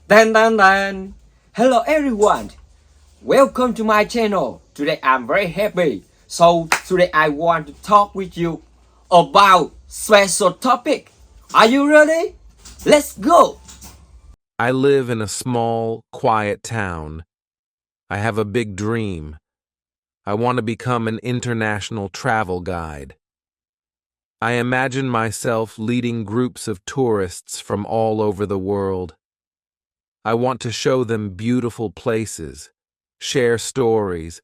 Dan dan dan. Hello everyone. Welcome to my channel. Today I'm very happy. So today I want to talk with you about special topic. Are you ready? Let's go. I live in a small, quiet town. I have a big dream. I want to become an international travel guide. I imagine myself leading groups of tourists from all over the world. I want to show them beautiful places, share stories,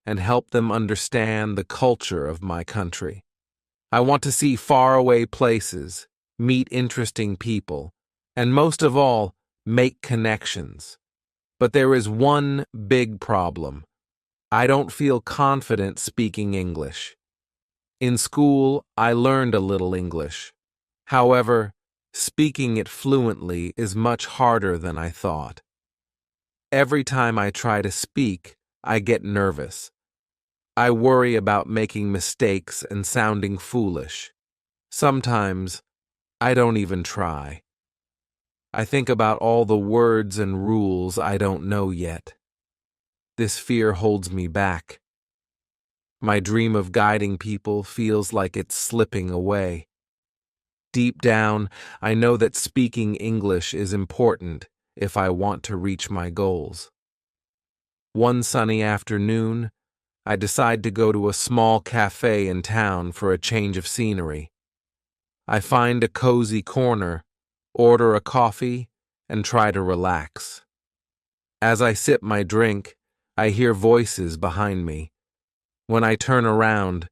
and help them understand the culture of my country. I want to see faraway places, meet interesting people, and most of all, make connections. But there is one big problem. I don't feel confident speaking English. In school, I learned a little English. However, speaking it fluently is much harder than I thought. Every time I try to speak, I get nervous. I worry about making mistakes and sounding foolish. Sometimes, I don't even try. I think about all the words and rules I don't know yet. This fear holds me back. My dream of guiding people feels like it's slipping away. Deep down, I know that speaking English is important if I want to reach my goals. One sunny afternoon, I decide to go to a small cafe in town for a change of scenery. I find a cozy corner, order a coffee, and try to relax. As I sip my drink, I hear voices behind me. When I turn around,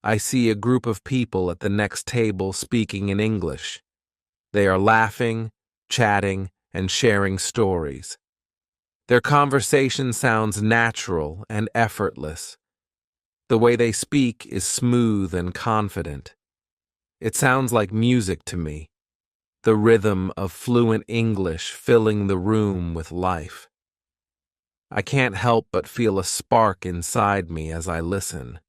I see a group of people at the next table speaking in English. They are laughing, chatting, and sharing stories. Their conversation sounds natural and effortless. The way they speak is smooth and confident. It sounds like music to me, the rhythm of fluent English filling the room with life. I can't help but feel a spark inside me as I listen.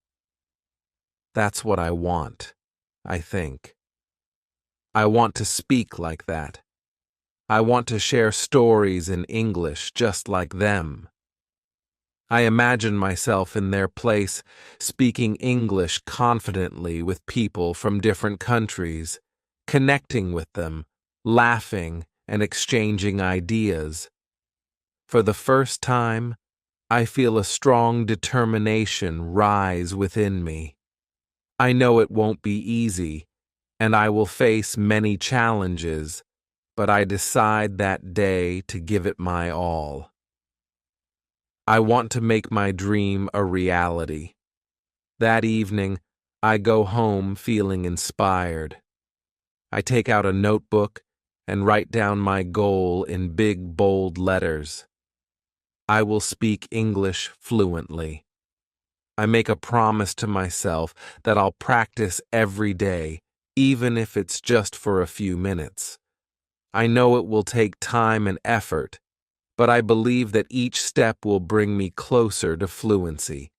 That's what I want, I think. I want to speak like that. I want to share stories in English just like them. I imagine myself in their place, speaking English confidently with people from different countries, connecting with them, laughing, and exchanging ideas. For the first time, I feel a strong determination rise within me. I know it won't be easy, and I will face many challenges, but I decide that day to give it my all. I want to make my dream a reality. That evening, I go home feeling inspired. I take out a notebook and write down my goal in big, bold letters. I will speak English fluently. I make a promise to myself that I'll practice every day, even if it's just for a few minutes. I know it will take time and effort, but I believe that each step will bring me closer to fluency.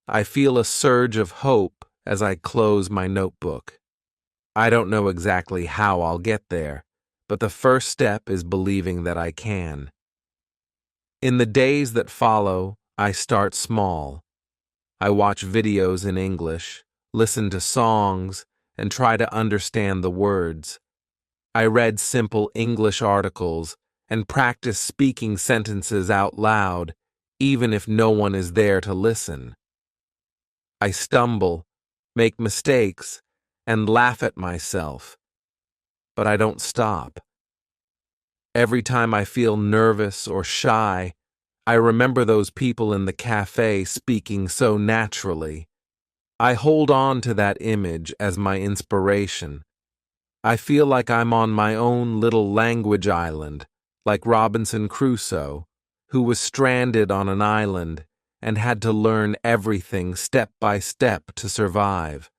I feel a surge of hope as I close my notebook. I don't know exactly how I'll get there, but the first step is believing that I can. In the days that follow, I start small. I watch videos in English, listen to songs, and try to understand the words. I read simple English articles and practice speaking sentences out loud, even if no one is there to listen. I stumble, make mistakes, and laugh at myself, but I don't stop. Every time I feel nervous or shy, I remember those people in the cafe speaking so naturally. I hold on to that image as my inspiration. I feel like I'm on my own little language island, like Robinson Crusoe, who was stranded on an island and had to learn everything step by step to survive.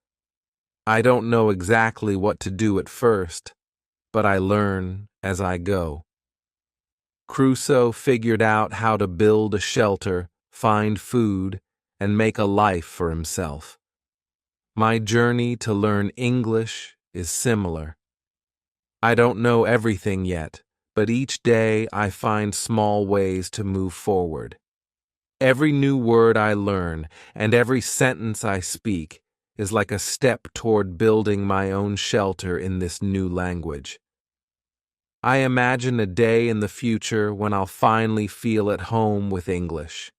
I don't know exactly what to do at first, but I learn as I go. Crusoe figured out how to build a shelter, find food, and make a life for himself. My journey to learn English is similar. I don't know everything yet, but each day I find small ways to move forward. Every new word I learn and every sentence I speak is like a step toward building my own shelter in this new language. I imagine a day in the future when I'll finally feel at home with English.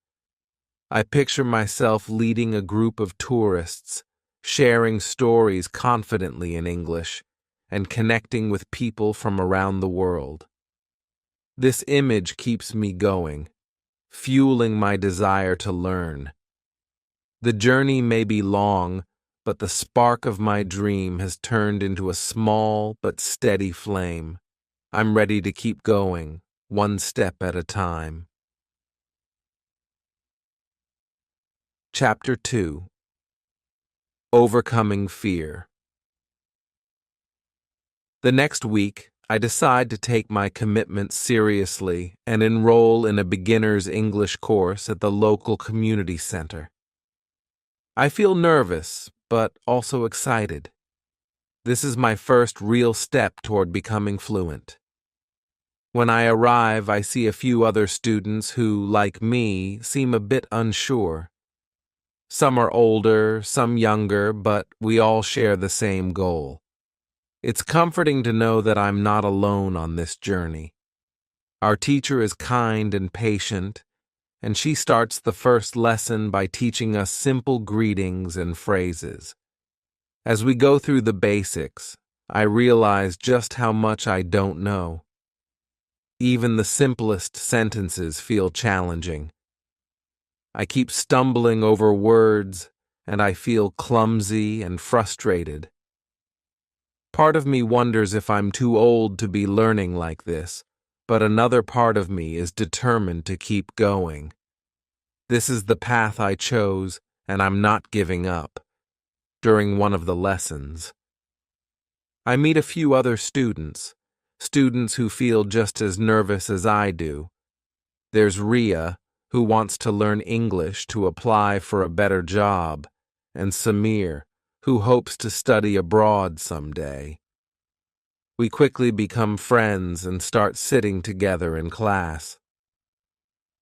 I picture myself leading a group of tourists, sharing stories confidently in English, and connecting with people from around the world. This image keeps me going, fueling my desire to learn. The journey may be long, but the spark of my dream has turned into a small but steady flame. I'm ready to keep going, one step at a time. Chapter 2: Overcoming Fear. The next week, I decide to take my commitment seriously and enroll in a beginner's English course at the local community center. I feel nervous, but also excited. This is my first real step toward becoming fluent. When I arrive, I see a few other students who, like me, seem a bit unsure. Some are older, some younger, but we all share the same goal. It's comforting to know that I'm not alone on this journey. Our teacher is kind and patient, and she starts the first lesson by teaching us simple greetings and phrases. As we go through the basics, I realize just how much I don't know. Even the simplest sentences feel challenging. I keep stumbling over words, and I feel clumsy and frustrated. Part of me wonders if I'm too old to be learning like this, but another part of me is determined to keep going. This is the path I chose, and I'm not giving up. During one of the lessons, I meet a few other students who feel just as nervous as I do. There's Ria, who wants to learn English to apply for a better job, and Samir, who hopes to study abroad someday. We quickly become friends and start sitting together in class.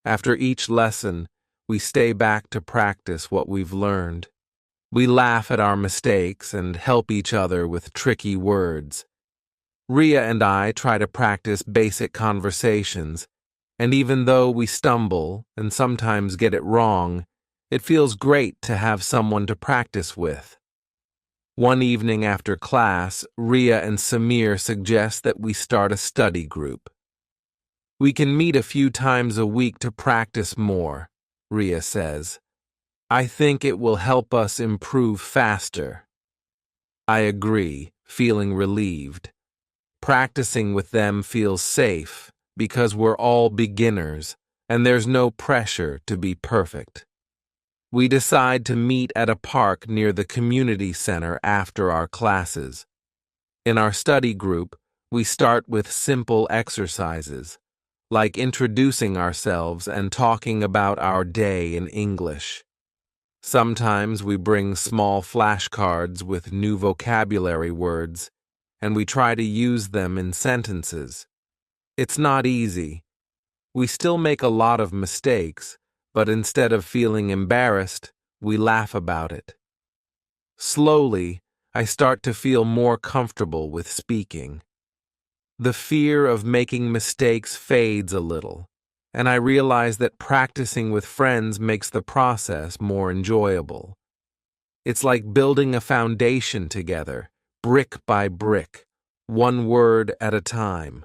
After each lesson, we stay back to practice what we've learned. We laugh at our mistakes and help each other with tricky words. Ria and I try to practice basic conversations, and even though we stumble and sometimes get it wrong, it feels great to have someone to practice with. One evening after class, Ria and Samir suggest that we start a study group. We can meet a few times a week to practice more, Ria says. I think it will help us improve faster. I agree, feeling relieved. Practicing with them feels safe because we're all beginners and there's no pressure to be perfect. We decide to meet at a park near the community center after our classes. In our study group, we start with simple exercises, like introducing ourselves and talking about our day in English. Sometimes we bring small flashcards with new vocabulary words, and we try to use them in sentences. It's not easy. We still make a lot of mistakes, but instead of feeling embarrassed, we laugh about it. Slowly, I start to feel more comfortable with speaking. The fear of making mistakes fades a little, and I realize that practicing with friends makes the process more enjoyable. It's like building a foundation together, brick by brick, one word at a time.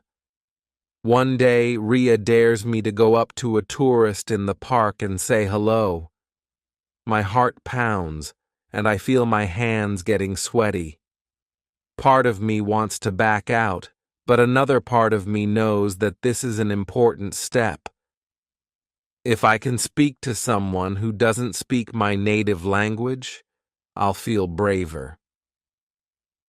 One day, Ria dares me to go up to a tourist in the park and say hello. My heart pounds, and I feel my hands getting sweaty. Part of me wants to back out, but another part of me knows that this is an important step. If I can speak to someone who doesn't speak my native language, I'll feel braver.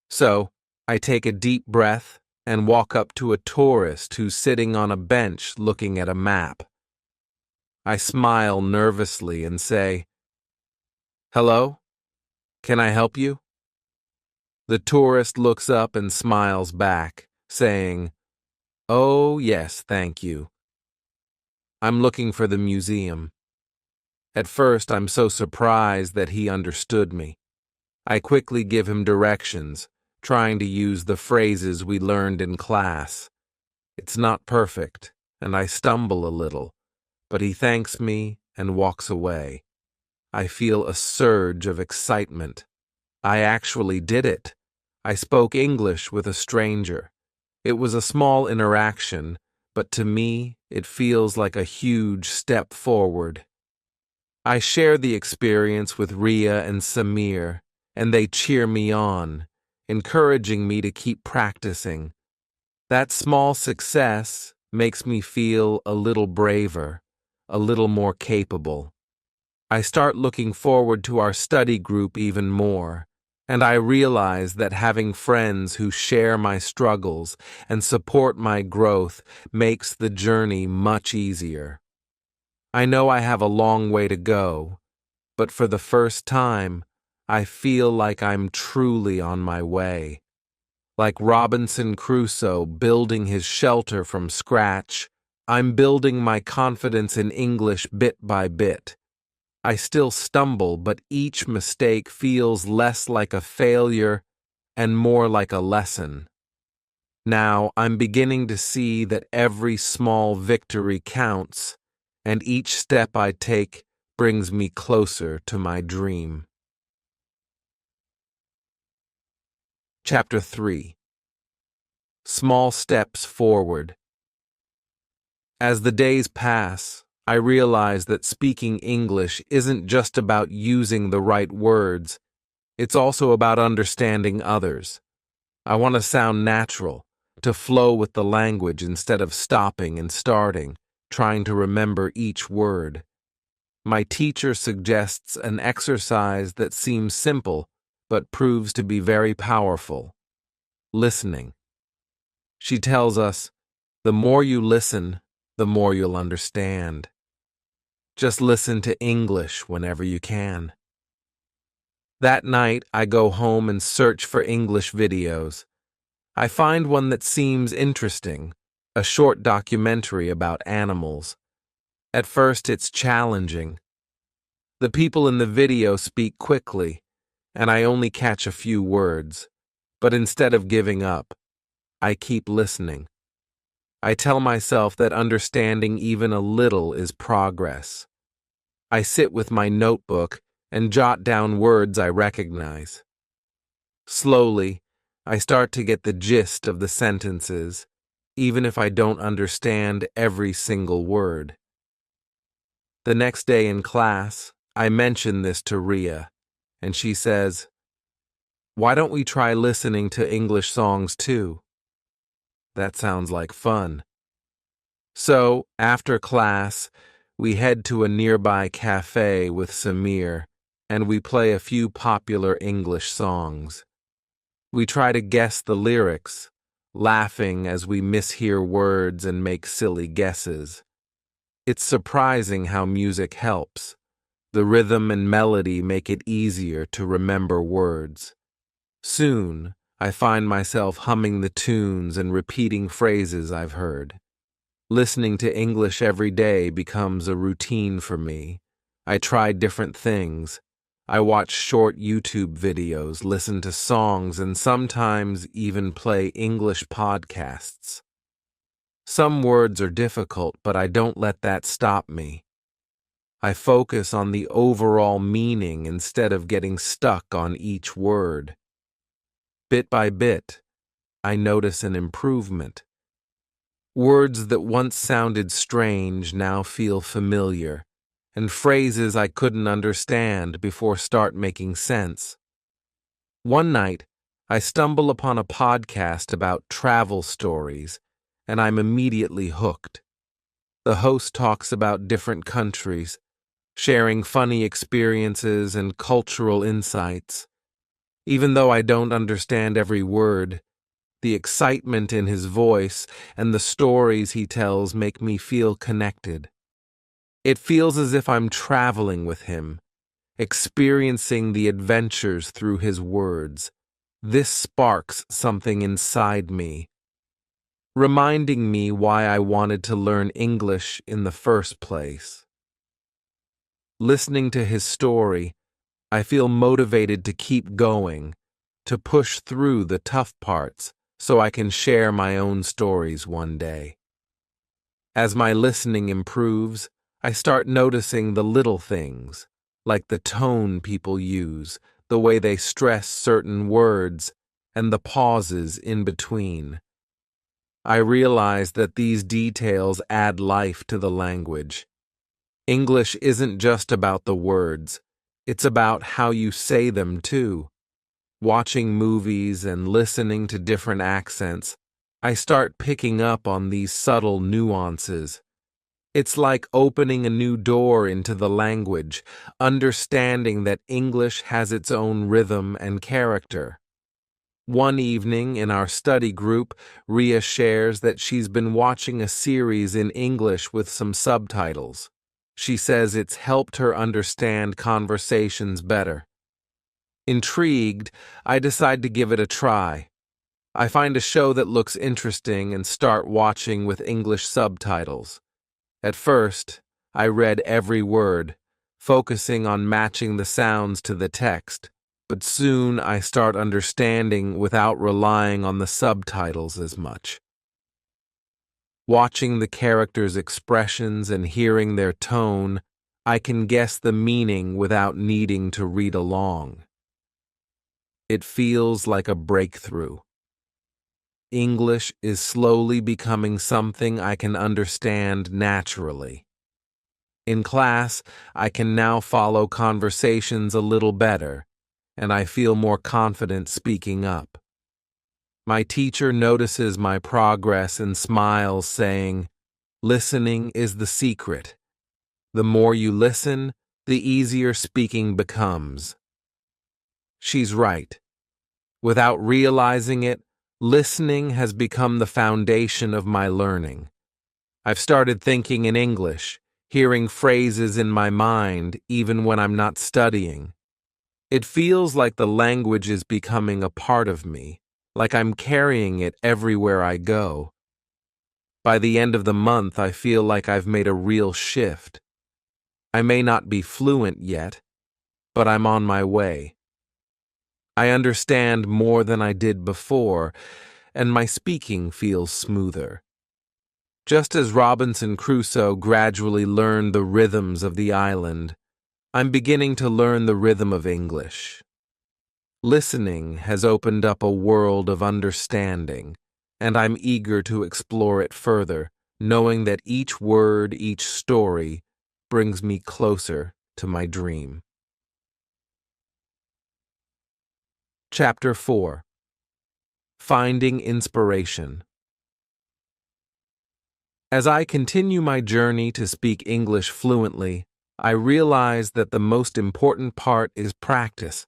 So, I take a deep breath and walk up to a tourist who's sitting on a bench looking at a map. I smile nervously and say, "Hello? Can I help you?" The tourist looks up and smiles back, saying, Oh, yes, thank you. I'm looking for the museum. At first, I'm so surprised that he understood me. I quickly give him directions, trying to use the phrases we learned in class. It's not perfect, and I stumble a little, but he thanks me and walks away. I feel a surge of excitement. I actually did it. I spoke English with a stranger. It was a small interaction, but to me, it feels like a huge step forward. I share the experience with Ria and Samir, and they cheer me on, encouraging me to keep practicing. That small success makes me feel a little braver, a little more capable. I start looking forward to our study group even more, and I realize that having friends who share my struggles and support my growth makes the journey much easier. I know I have a long way to go, but for the first time, I feel like I'm truly on my way. Like Robinson Crusoe building his shelter from scratch, I'm building my confidence in English bit by bit. I still stumble, but each mistake feels less like a failure and more like a lesson. Now I'm beginning to see that every small victory counts, and each step I take brings me closer to my dream. Chapter 3. Small Steps Forward. As the days pass, I realize that speaking English isn't just about using the right words, it's also about understanding others. I want to sound natural, to flow with the language instead of stopping and starting, trying to remember each word. My teacher suggests an exercise that seems simple, but proves to be very powerful: listening. She tells us, the more you listen, the more you'll understand. Just listen to English whenever you can. That night, I go home and search for English videos. I find one that seems interesting, a short documentary about animals. At first, it's challenging. The people in the video speak quickly, and I only catch a few words. But instead of giving up, I keep listening. I tell myself that understanding even a little is progress. I sit with my notebook and jot down words I recognize. Slowly, I start to get the gist of the sentences, even if I don't understand every single word. The next day in class, I mention this to Ria, and she says, "Why don't we try listening to English songs too?" That sounds like fun. So, after class, we head to a nearby cafe with Samir, and we play a few popular English songs. We try to guess the lyrics, laughing as we mishear words and make silly guesses. It's surprising how music helps. The rhythm and melody make it easier to remember words. Soon, I find myself humming the tunes and repeating phrases I've heard. Listening to English every day becomes a routine for me. I try different things. I watch short YouTube videos, listen to songs, and sometimes even play English podcasts. Some words are difficult, but I don't let that stop me. I focus on the overall meaning instead of getting stuck on each word. Bit by bit, I notice an improvement. Words that once sounded strange now feel familiar, and phrases I couldn't understand before start making sense. One night, I stumble upon a podcast about travel stories, and I'm immediately hooked. The host talks about different countries, sharing funny experiences and cultural insights. Even though I don't understand every word, the excitement in his voice and the stories he tells make me feel connected. It feels as if I'm traveling with him, experiencing the adventures through his words. This sparks something inside me. reminding me why I wanted to learn English in the first place. Listening to his story, I feel motivated to keep going, to push through the tough parts so I can share my own stories one day. As my listening improves, I start noticing the little things, like the tone people use, the way they stress certain words, and the pauses in between. I realize that these details add life to the language. English isn't just about the words, it's about how you say them too. Watching movies and listening to different accents, I start picking up on these subtle nuances. It's like opening a new door into the language, understanding that English has its own rhythm and character. One evening in our study group, Ria shares that she's been watching a series in English with some subtitles. She says it's helped her understand conversations better. Intrigued, I decide to give it a try. I find a show that looks interesting and start watching with English subtitles. At first, I read every word, focusing on matching the sounds to the text, but soon I start understanding without relying on the subtitles as much. Watching the characters' expressions and hearing their tone, I can guess the meaning without needing to read along. It feels like a breakthrough. English is slowly becoming something I can understand naturally. In class, I can now follow conversations a little better, and I feel more confident speaking up. My teacher notices my progress and smiles, saying, "Listening is the secret. The more you listen, the easier speaking becomes." She's right. Without realizing it, listening has become the foundation of my learning. I've started thinking in English, hearing phrases in my mind even when I'm not studying. It feels like the language is becoming a part of me, like I'm carrying it everywhere I go. By the end of the month, I feel like I've made a real shift. I may not be fluent yet, but I'm on my way. I understand more than I did before, and my speaking feels smoother. Just as Robinson Crusoe gradually learned the rhythms of the island, I'm beginning to learn the rhythm of English. Listening has opened up a world of understanding, and I'm eager to explore it further, knowing that each word, each story, brings me closer to my dream. Chapter 4. Finding Inspiration. As I continue my journey to speak English fluently, I realize that the most important part is practice.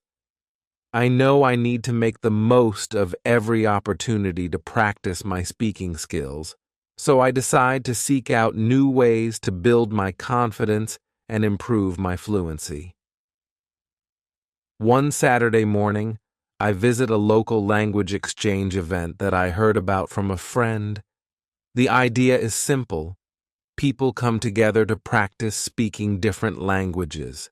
I know I need to make the most of every opportunity to practice my speaking skills, so I decide to seek out new ways to build my confidence and improve my fluency. One Saturday morning, I visit a local language exchange event that I heard about from a friend. The idea is simple. People come together to practice speaking different languages.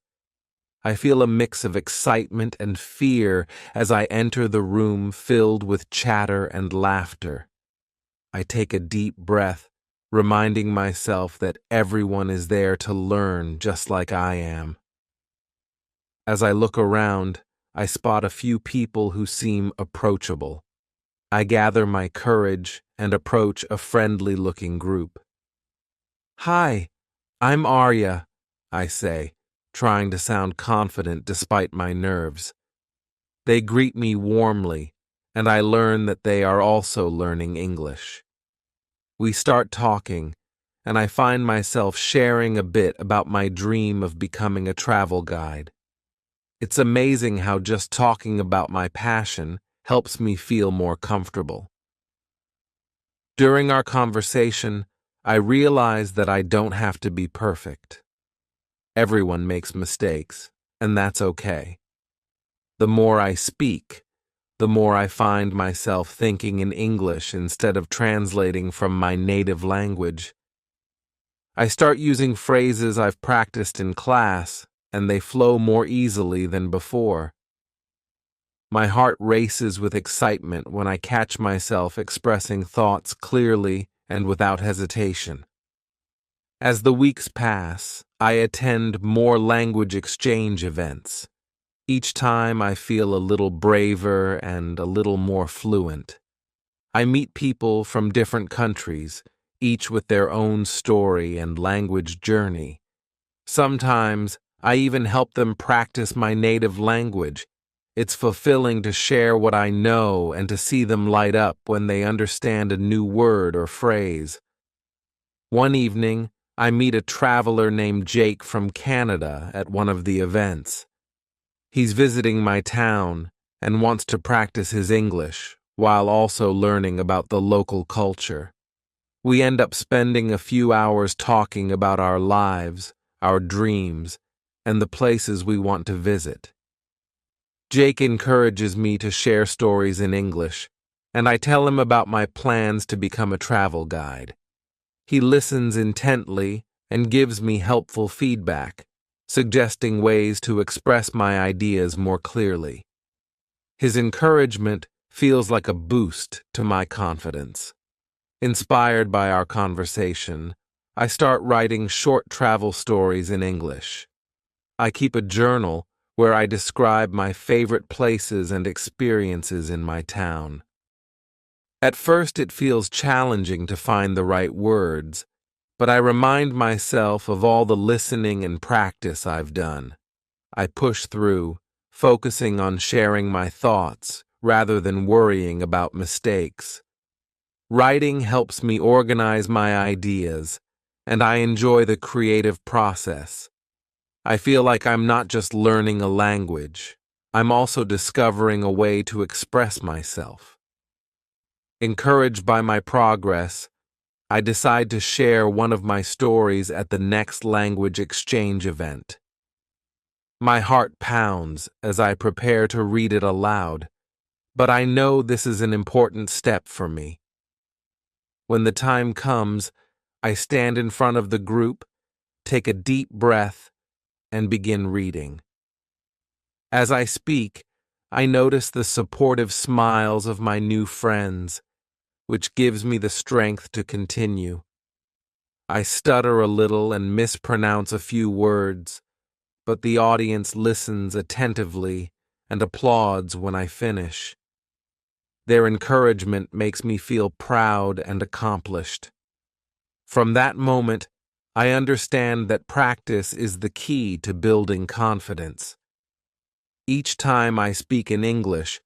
I feel a mix of excitement and fear as I enter the room filled with chatter and laughter. I take a deep breath, reminding myself that everyone is there to learn just like I am. As I look around, I spot a few people who seem approachable. I gather my courage and approach a friendly-looking group. "Hi, I'm Arya," I say, trying to sound confident despite my nerves. They greet me warmly, and I learn that they are also learning English. We start talking, and I find myself sharing a bit about my dream of becoming a travel guide. It's amazing how just talking about my passion helps me feel more comfortable. During our conversation, I realize that I don't have to be perfect. Everyone makes mistakes, and that's okay. The more I speak, the more I find myself thinking in English instead of translating from my native language. I start using phrases I've practiced in class, and they flow more easily than before. My heart races with excitement when I catch myself expressing thoughts clearly and without hesitation. As the weeks pass, I attend more language exchange events. Each time I feel a little braver and a little more fluent. I meet people from different countries, each with their own story and language journey. Sometimes I even help them practice my native language. It's fulfilling to share what I know and to see them light up when they understand a new word or phrase. One evening, I meet a traveler named Jake from Canada at one of the events. He's visiting my town and wants to practice his English while also learning about the local culture. We end up spending a few hours talking about our lives, our dreams, and the places we want to visit. Jake encourages me to share stories in English, and I tell him about my plans to become a travel guide. He listens intently and gives me helpful feedback, suggesting ways to express my ideas more clearly. His encouragement feels like a boost to my confidence. Inspired by our conversation, I start writing short travel stories in English. I keep a journal where I describe my favorite places and experiences in my town. At first, it feels challenging to find the right words, but I remind myself of all the listening and practice I've done. I push through, focusing on sharing my thoughts rather than worrying about mistakes. Writing helps me organize my ideas, and I enjoy the creative process. I feel like I'm not just learning a language, I'm also discovering a way to express myself. Encouraged by my progress, I decide to share one of my stories at the next language exchange event. My heart pounds as I prepare to read it aloud, but I know this is an important step for me. When the time comes, I stand in front of the group, take a deep breath, and begin reading. As I speak, I notice the supportive smiles of my new friends, which gives me the strength to continue. I stutter a little and mispronounce a few words, but the audience listens attentively and applauds when I finish. Their encouragement makes me feel proud and accomplished. From that moment, I understand that practice is the key to building confidence. Each time I speak in English,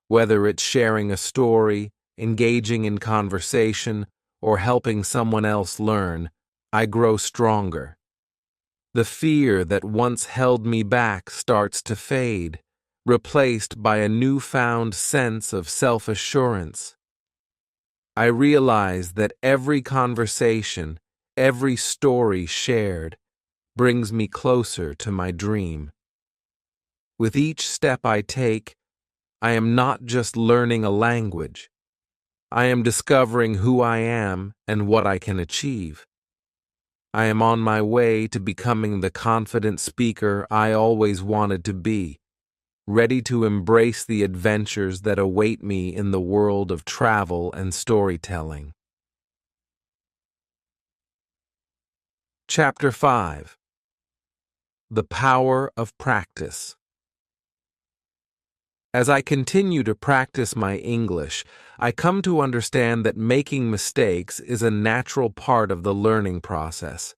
whether it's sharing a story, engaging in conversation, or helping someone else learn, I grow stronger. The fear that once held me back starts to fade, replaced by a newfound sense of self-assurance. I realize that every conversation, every story shared, brings me closer to my dream. With each step I take, I am not just learning a language. I am discovering who I am and what I can achieve. I am on my way to becoming the confident speaker I always wanted to be, ready to embrace the adventures that await me in the world of travel and storytelling. Chapter 5. The Power of Practice. As I continue to practice my English, I come to understand that making mistakes is a natural part of the learning process.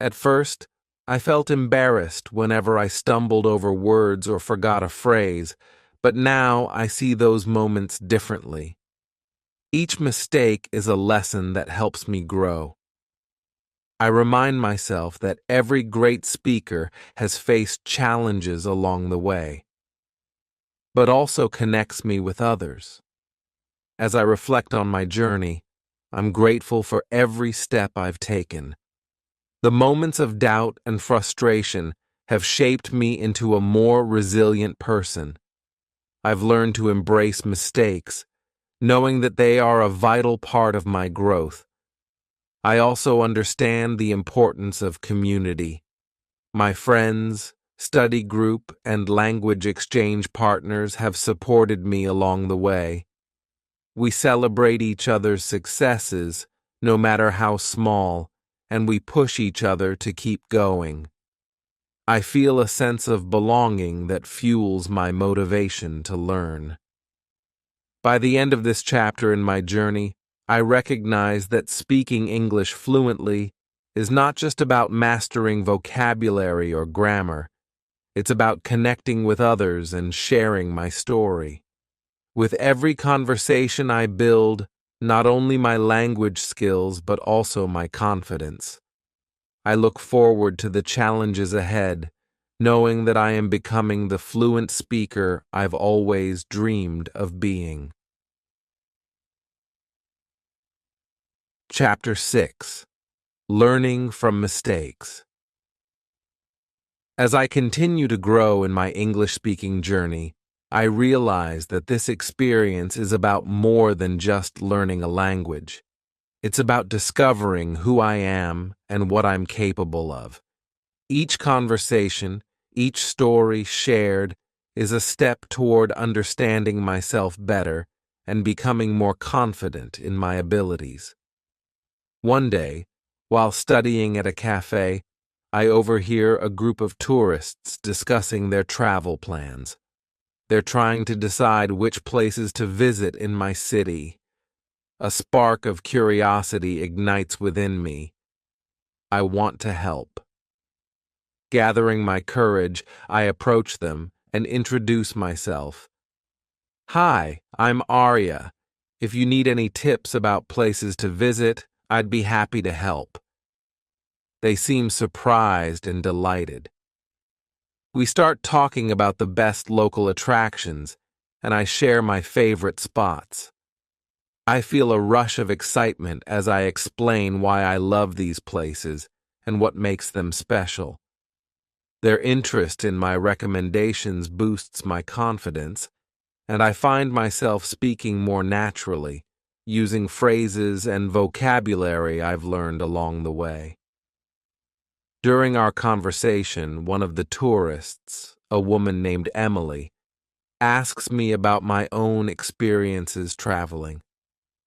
At first, I felt embarrassed whenever I stumbled over words or forgot a phrase, but now I see those moments differently. Each mistake is a lesson that helps me grow. I remind myself that every great speaker has faced challenges along the way, but also connects me with others. As I reflect on my journey, I'm grateful for every step I've taken. The moments of doubt and frustration have shaped me into a more resilient person. I've learned to embrace mistakes, knowing that they are a vital part of my growth. I also understand the importance of community. My friends, study group, and language exchange partners have supported me along the way. We celebrate each other's successes, no matter how small, and we push each other to keep going. I feel a sense of belonging that fuels my motivation to learn. By the end of this chapter in my journey, I recognize that speaking English fluently is not just about mastering vocabulary or grammar. It's about connecting with others and sharing my story. With every conversation I build, not only my language skills but also my confidence. I look forward to the challenges ahead, knowing that I am becoming the fluent speaker I've always dreamed of being. Chapter 6: Learning from Mistakes. As I continue to grow in my English-speaking journey, I realize that this experience is about more than just learning a language. It's about discovering who I am and what I'm capable of. Each conversation, each story shared, is a step toward understanding myself better and becoming more confident in my abilities. One day, while studying at a cafe, I overhear a group of tourists discussing their travel plans. They're trying to decide which places to visit in my city. A spark of curiosity ignites within me. I want to help. Gathering my courage, I approach them and introduce myself. Hi, I'm Arya. If you need any tips about places to visit, I'd be happy to help. They seem surprised and delighted. We start talking about the best local attractions, and I share my favorite spots. I feel a rush of excitement as I explain why I love these places and what makes them special. Their interest in my recommendations boosts my confidence, and I find myself speaking more naturally, using phrases and vocabulary I've learned along the way. During our conversation, one of the tourists, a woman named Emily, asks me about my own experiences traveling.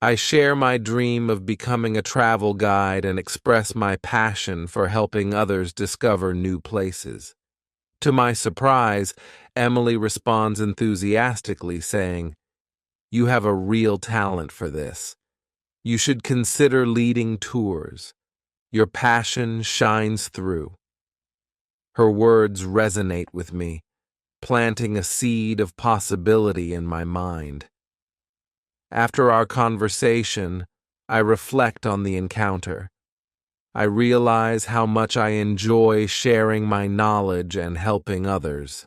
I share my dream of becoming a travel guide and express my passion for helping others discover new places. To my surprise, Emily responds enthusiastically, saying, "You have a real talent for this. You should consider leading tours. Your passion shines through." Her words resonate with me, planting a seed of possibility in my mind. After our conversation, I reflect on the encounter. I realize how much I enjoy sharing my knowledge and helping others.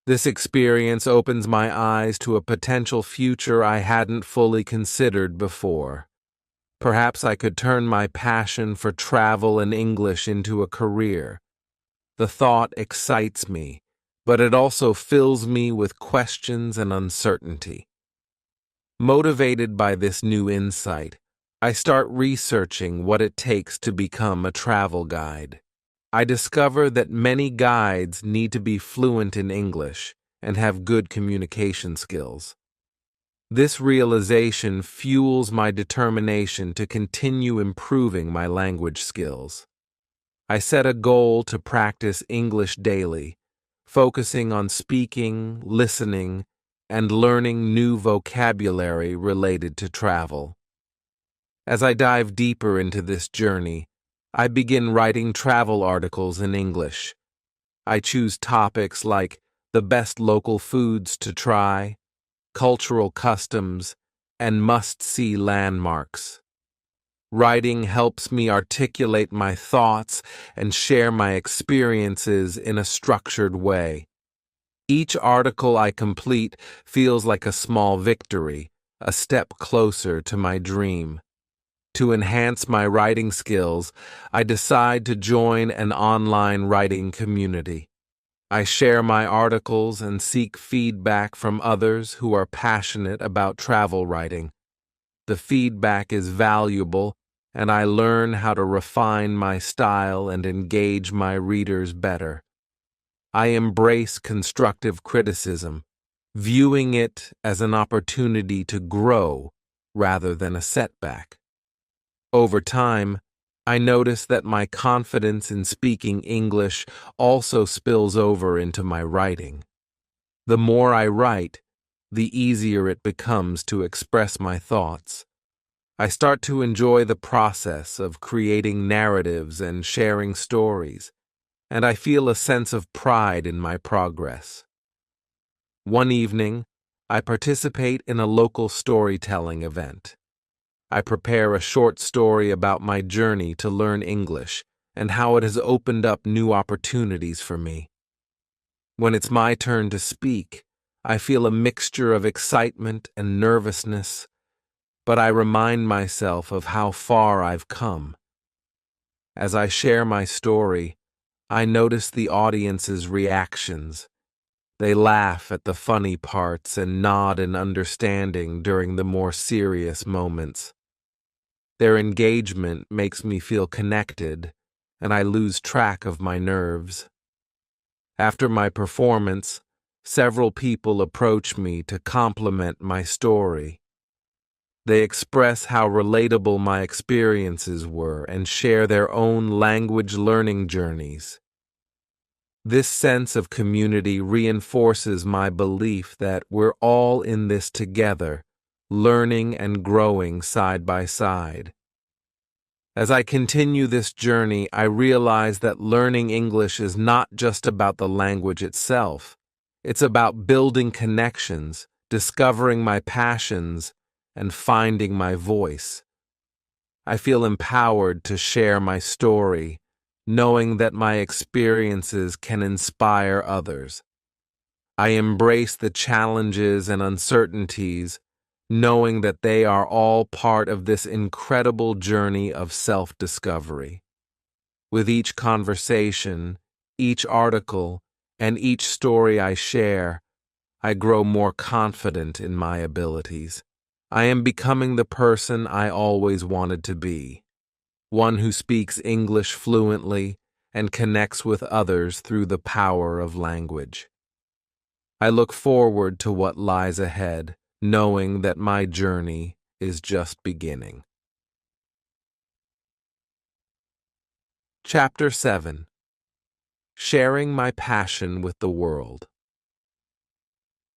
This experience opens my eyes to a potential future I hadn't fully considered before. Perhaps I could turn my passion for travel and English into a career. The thought excites me, but it also fills me with questions and uncertainty. Motivated by this new insight, I start researching what it takes to become a travel guide. I discover that many guides need to be fluent in English and have good communication skills. This realization fuels my determination to continue improving my language skills. I set a goal to practice English daily, focusing on speaking, listening, and learning new vocabulary related to travel. As I dive deeper into this journey, I begin writing travel articles in English. I choose topics like the best local foods to try, cultural customs, and must-see landmarks. Writing helps me articulate my thoughts and share my experiences in a structured way. Each article I complete feels like a small victory, a step closer to my dream. To enhance my writing skills, I decide to join an online writing community. I share my articles and seek feedback from others who are passionate about travel writing. The feedback is valuable, and I learn how to refine my style and engage my readers better. I embrace constructive criticism, viewing it as an opportunity to grow rather than a setback. Over time, I notice that my confidence in speaking English also spills over into my writing. The more I write, the easier it becomes to express my thoughts. I start to enjoy the process of creating narratives and sharing stories, and I feel a sense of pride in my progress. One evening, I participate in a local storytelling event. I prepare a short story about my journey to learn English and how it has opened up new opportunities for me. When it's my turn to speak, I feel a mixture of excitement and nervousness, but I remind myself of how far I've come. As I share my story, I notice the audience's reactions. They laugh at the funny parts and nod in understanding during the more serious moments. Their engagement makes me feel connected, and I lose track of my nerves. After my performance, several people approach me to compliment my story. They express how relatable my experiences were and share their own language learning journeys. This sense of community reinforces my belief that we're all in this together, learning and growing side by side. As I continue this journey, I realize that learning English is not just about the language itself. It's about building connections, discovering my passions, and finding my voice. I feel empowered to share my story, knowing that my experiences can inspire others. I embrace the challenges and uncertainties, knowing that they are all part of this incredible journey of self-discovery. With each conversation, each article, and each story I share, I grow more confident in my abilities. I am becoming the person I always wanted to be, one who speaks English fluently and connects with others through the power of language. I look forward to what lies ahead, knowing that my journey is just beginning. Chapter 7. Sharing my passion with the world.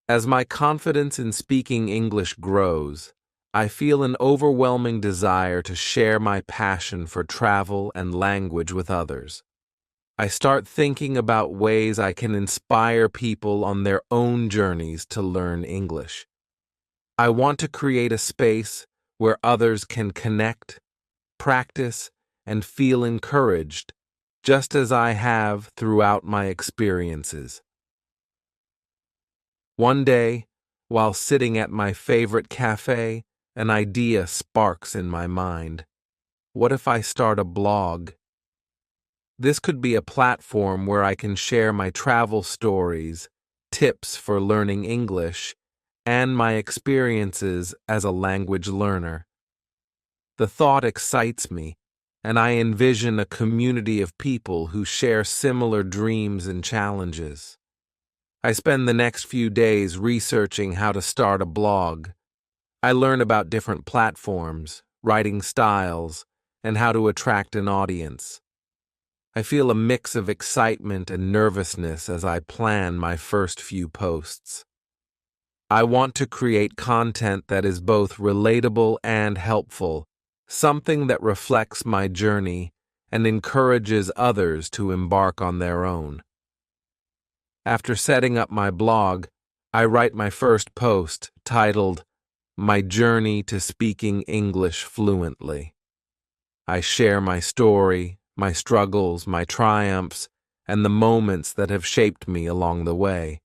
As my confidence in speaking English grows, I feel an overwhelming desire to share my passion for travel and language with others. I start thinking about ways I can inspire people on their own journeys to learn English. I want to create a space where others can connect, practice, and feel encouraged, just as I have throughout my experiences. One day, while sitting at my favorite cafe, an idea sparks in my mind. What if I start a blog? This could be a platform where I can share my travel stories, tips for learning English, and my experiences as a language learner. The thought excites me, and I envision a community of people who share similar dreams and challenges. I spend the next few days researching how to start a blog. I learn about different platforms, writing styles, and how to attract an audience. I feel a mix of excitement and nervousness as I plan my first few posts. I want to create content that is both relatable and helpful, something that reflects my journey and encourages others to embark on their own. After setting up my blog, I write my first post titled, "My Journey to Speaking English Fluently." I share my story, my struggles, my triumphs, and the moments that have shaped me along the way.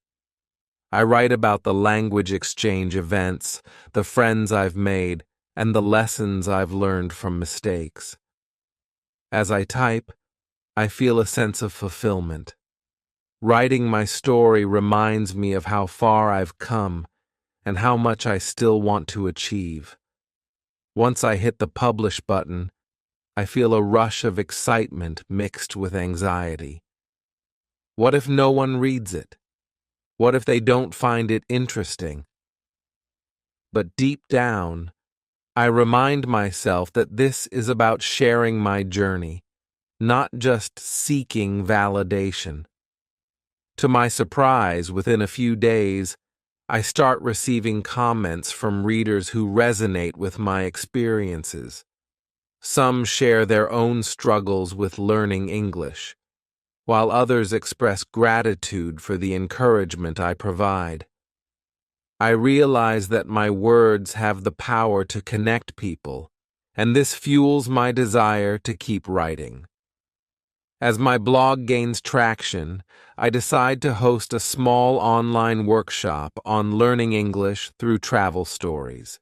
I write about the language exchange events, the friends I've made, and the lessons I've learned from mistakes. As I type, I feel a sense of fulfillment. Writing my story reminds me of how far I've come and how much I still want to achieve. Once I hit the publish button, I feel a rush of excitement mixed with anxiety. What if no one reads it? What if they don't find it interesting? But deep down, I remind myself that this is about sharing my journey, not just seeking validation. To my surprise, within a few days, I start receiving comments from readers who resonate with my experiences. Some share their own struggles with learning English, while others express gratitude for the encouragement I provide. I realize that my words have the power to connect people, and this fuels my desire to keep writing. As my blog gains traction, I decide to host a small online workshop on learning English through travel stories.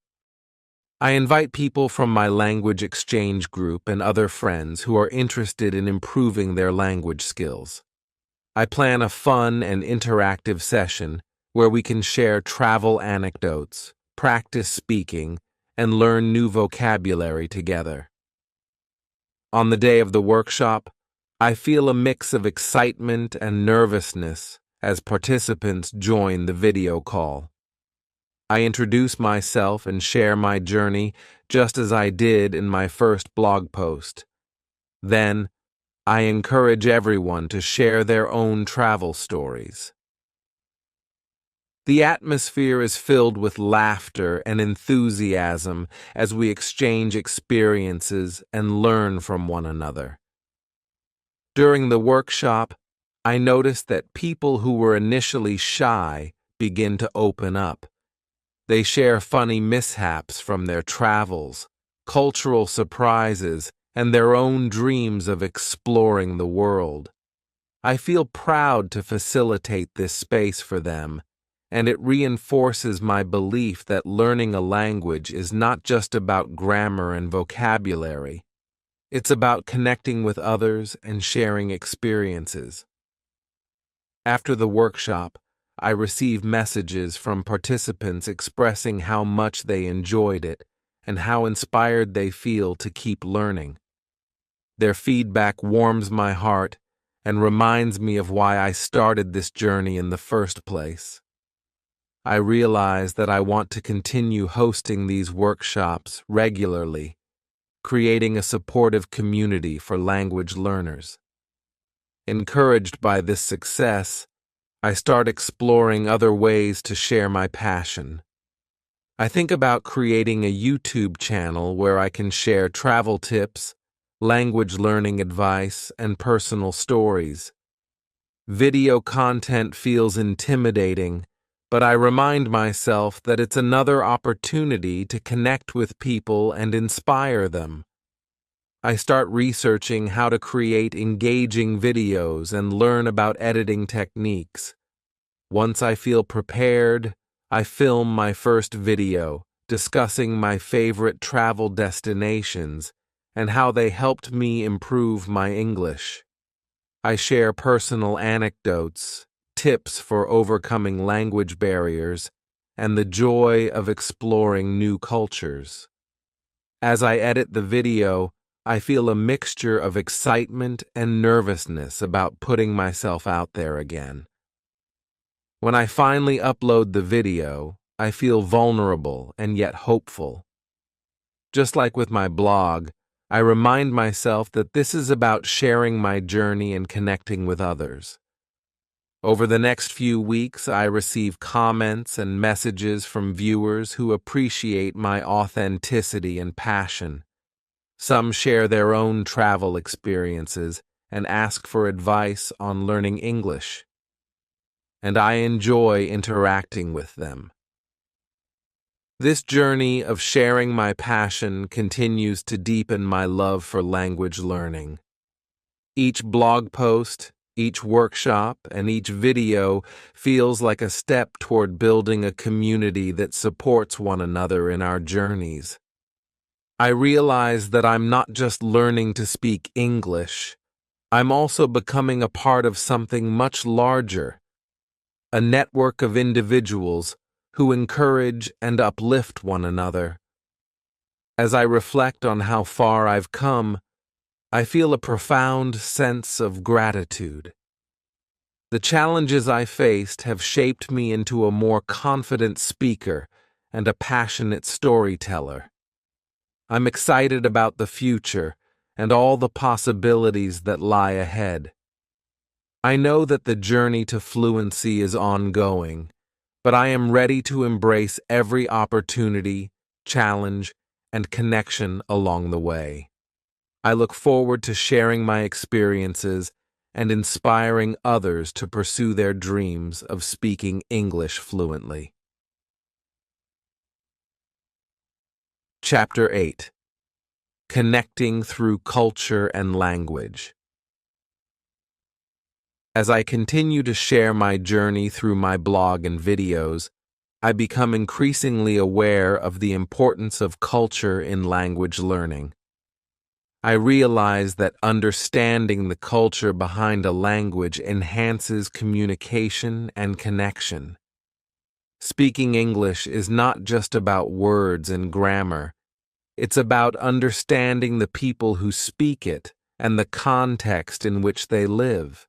I invite people from my language exchange group and other friends who are interested in improving their language skills. I plan a fun and interactive session where we can share travel anecdotes, practice speaking, and learn new vocabulary together. On the day of the workshop, I feel a mix of excitement and nervousness as participants join the video call. I introduce myself and share my journey just as I did in my first blog post. Then, I encourage everyone to share their own travel stories. The atmosphere is filled with laughter and enthusiasm as we exchange experiences and learn from one another. During the workshop, I noticed that people who were initially shy begin to open up. They share funny mishaps from their travels, cultural surprises, and their own dreams of exploring the world. I feel proud to facilitate this space for them, and it reinforces my belief that learning a language is not just about grammar and vocabulary. It's about connecting with others and sharing experiences. After the workshop, I receive messages from participants expressing how much they enjoyed it and how inspired they feel to keep learning. Their feedback warms my heart and reminds me of why I started this journey in the first place. I realize that I want to continue hosting these workshops regularly, creating a supportive community for language learners. Encouraged by this success, I start exploring other ways to share my passion. I think about creating a YouTube channel where I can share travel tips, language learning advice, and personal stories. Video content feels intimidating, but I remind myself that it's another opportunity to connect with people and inspire them. I start researching how to create engaging videos and learn about editing techniques. Once I feel prepared, I film my first video discussing my favorite travel destinations and how they helped me improve my English. I share personal anecdotes, tips for overcoming language barriers, and the joy of exploring new cultures. As I edit the video, I feel a mixture of excitement and nervousness about putting myself out there again. When I finally upload the video, I feel vulnerable and yet hopeful. Just like with my blog, I remind myself that this is about sharing my journey and connecting with others. Over the next few weeks, I receive comments and messages from viewers who appreciate my authenticity and passion. Some share their own travel experiences and ask for advice on learning English, and I enjoy interacting with them. This journey of sharing my passion continues to deepen my love for language learning. Each blog post, each workshop, and each video feels like a step toward building a community that supports one another in our journeys. I realize that I'm not just learning to speak English, I'm also becoming a part of something much larger, a network of individuals who encourage and uplift one another. As I reflect on how far I've come, I feel a profound sense of gratitude. The challenges I faced have shaped me into a more confident speaker and a passionate storyteller. I'm excited about the future and all the possibilities that lie ahead. I know that the journey to fluency is ongoing, but I am ready to embrace every opportunity, challenge, and connection along the way. I look forward to sharing my experiences and inspiring others to pursue their dreams of speaking English fluently. Chapter 8: Connecting Through Culture and Language. As I continue to share my journey through my blog and videos, I become increasingly aware of the importance of culture in language learning. I realize that understanding the culture behind a language enhances communication and connection. Speaking English is not just about words and grammar. It's about understanding the people who speak it and the context in which they live.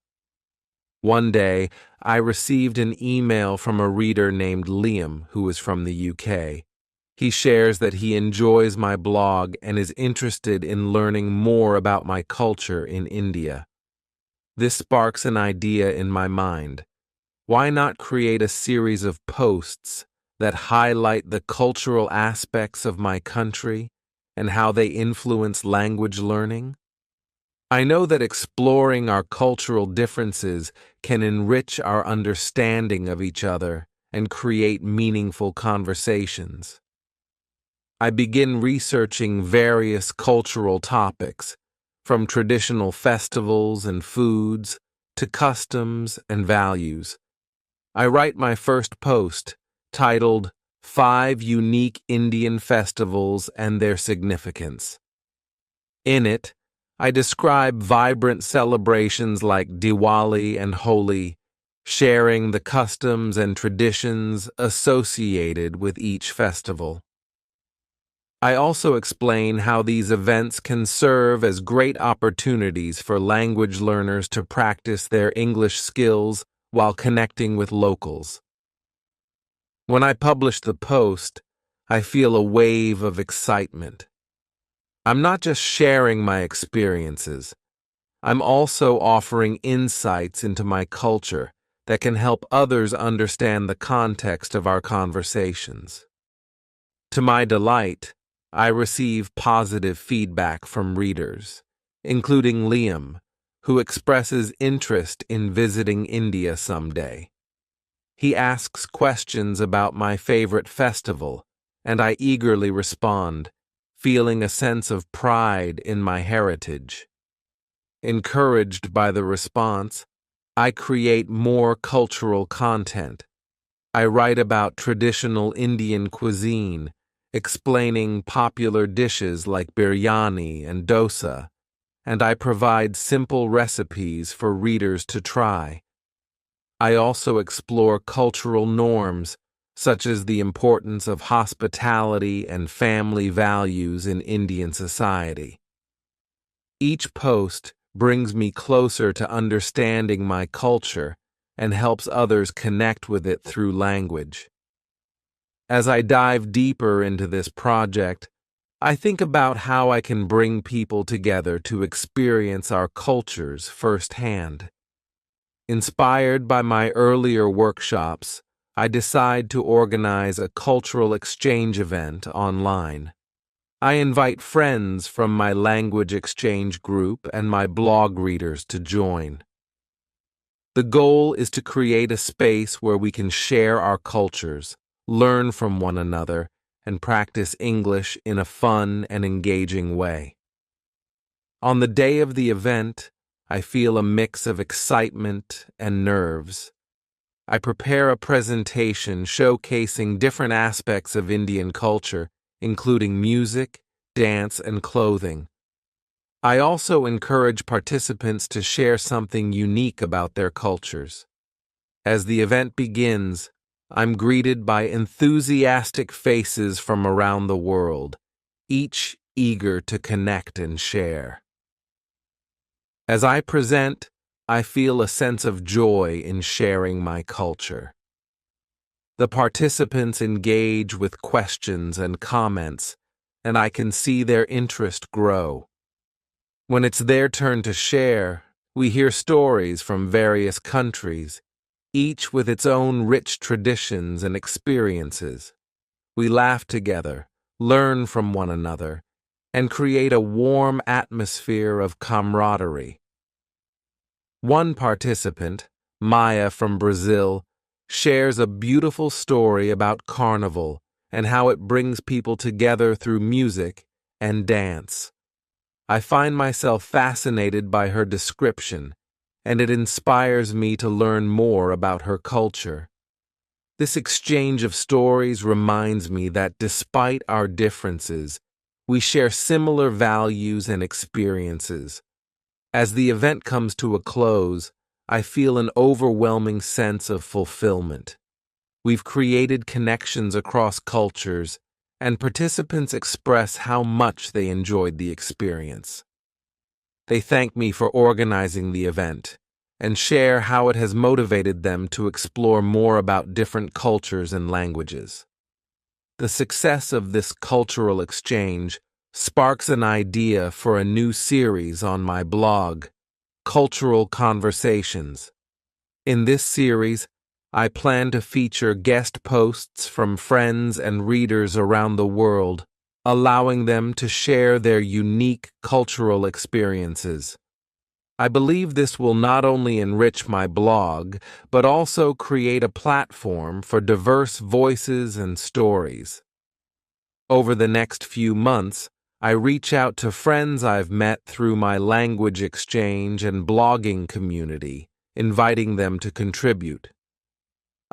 One day, I received an email from a reader named Liam, who is from the UK. He shares that he enjoys my blog and is interested in learning more about my culture in India. This sparks an idea in my mind. Why not create a series of posts that highlight the cultural aspects of my country and how they influence language learning? I know that exploring our cultural differences can enrich our understanding of each other and create meaningful conversations. I begin researching various cultural topics, from traditional festivals and foods to customs and values. I write my first post, titled 5 Unique Indian Festivals and Their Significance. In it, I describe vibrant celebrations like Diwali and Holi, sharing the customs and traditions associated with each festival. I also explain how these events can serve as great opportunities for language learners to practice their English skills while connecting with locals. When I publish the post, I feel a wave of excitement. I'm not just sharing my experiences. I'm also offering insights into my culture that can help others understand the context of our conversations. To my delight, I receive positive feedback from readers, including Liam, who expresses interest in visiting India someday. He asks questions about my favorite festival, and I eagerly respond, feeling a sense of pride in my heritage. Encouraged by the response, I create more cultural content. I write about traditional Indian cuisine, explaining popular dishes like biryani and dosa, and I provide simple recipes for readers to try. I also explore cultural norms, such as the importance of hospitality and family values in Indian society. Each post brings me closer to understanding my culture and helps others connect with it through language. As I dive deeper into this project, I think about how I can bring people together to experience our cultures firsthand. Inspired by my earlier workshops, I decide to organize a cultural exchange event online. I invite friends from my language exchange group and my blog readers to join. The goal is to create a space where we can share our cultures, learn from one another, and practice English in a fun and engaging way. On the day of the event, I feel a mix of excitement and nerves. I prepare a presentation showcasing different aspects of Indian culture, including music, dance, and clothing. I also encourage participants to share something unique about their cultures. As the event begins, I'm greeted by enthusiastic faces from around the world, each eager to connect and share. As I present, I feel a sense of joy in sharing my culture. The participants engage with questions and comments, and I can see their interest grow. When it's their turn to share, we hear stories from various countries, each with its own rich traditions and experiences. We laugh together, learn from one another, and create a warm atmosphere of camaraderie. One participant, Maya from Brazil, shares a beautiful story about Carnival and how it brings people together through music and dance. I find myself fascinated by her description, and it inspires me to learn more about her culture. This exchange of stories reminds me that despite our differences, we share similar values and experiences. As the event comes to a close, I feel an overwhelming sense of fulfillment. We've created connections across cultures, and participants express how much they enjoyed the experience. They thank me for organizing the event and share how it has motivated them to explore more about different cultures and languages. The success of this cultural exchange sparks an idea for a new series on my blog, Cultural Conversations. In this series, I plan to feature guest posts from friends and readers around the world, allowing them to share their unique cultural experiences. I believe this will not only enrich my blog, but also create a platform for diverse voices and stories. Over the next few months, I reach out to friends I've met through my language exchange and blogging community, inviting them to contribute.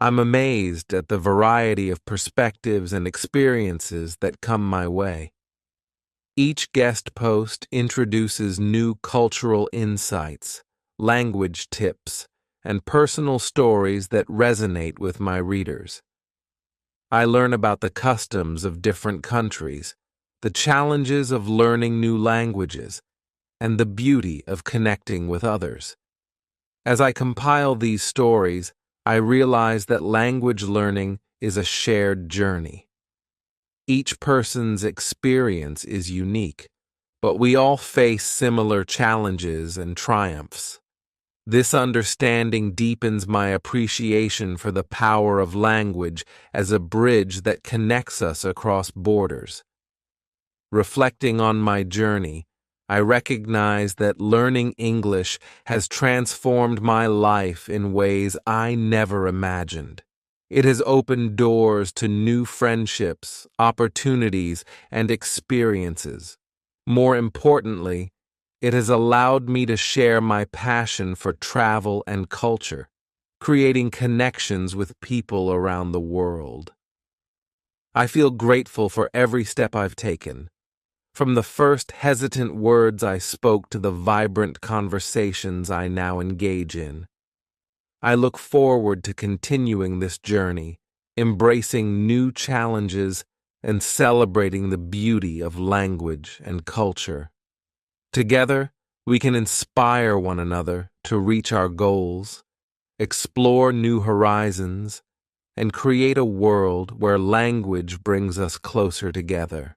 I'm amazed at the variety of perspectives and experiences that come my way. Each guest post introduces new cultural insights, language tips, and personal stories that resonate with my readers. I learn about the customs of different countries, the challenges of learning new languages, and the beauty of connecting with others. As I compile these stories, I realize that language learning is a shared journey. Each person's experience is unique, but we all face similar challenges and triumphs. This understanding deepens my appreciation for the power of language as a bridge that connects us across borders. Reflecting on my journey, I recognize that learning English has transformed my life in ways I never imagined. It has opened doors to new friendships, opportunities, and experiences. More importantly, it has allowed me to share my passion for travel and culture, creating connections with people around the world. I feel grateful for every step I've taken. From the first hesitant words I spoke to the vibrant conversations I now engage in. I look forward to continuing this journey, embracing new challenges, and celebrating the beauty of language and culture. Together, we can inspire one another to reach our goals, explore new horizons, and create a world where language brings us closer together.